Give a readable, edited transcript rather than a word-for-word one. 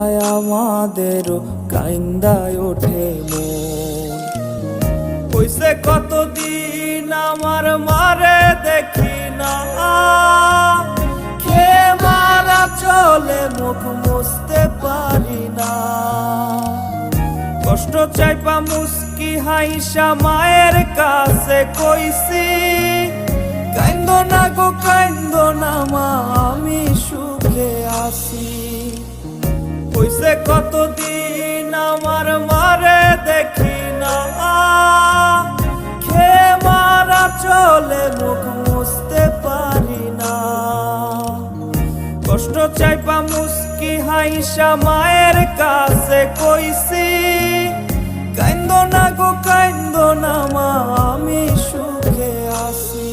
আমাদেরও কাইন্দায় ওঠে মন। হইছে কতদিন আমার মারে দেখি না, খে মারা চলে মুখ মুছতে পারি না। কষ্ট চাইপা মুস্কি হাইসা মায়ের কাছে কইছি, কাইন্দো না গো কাইন্দো না মা, আমি সুখে আছি। হইছে কতদিন আমার মারে দেখি না, খে মারা চলে মুখ মুছতে পারি না। কষ্ট চাইপা মুস্কি হাইসা মায়ের কাছে কইছি, কাইন্দো না গো কাইন্দো না মা, আমি সুখে আছি।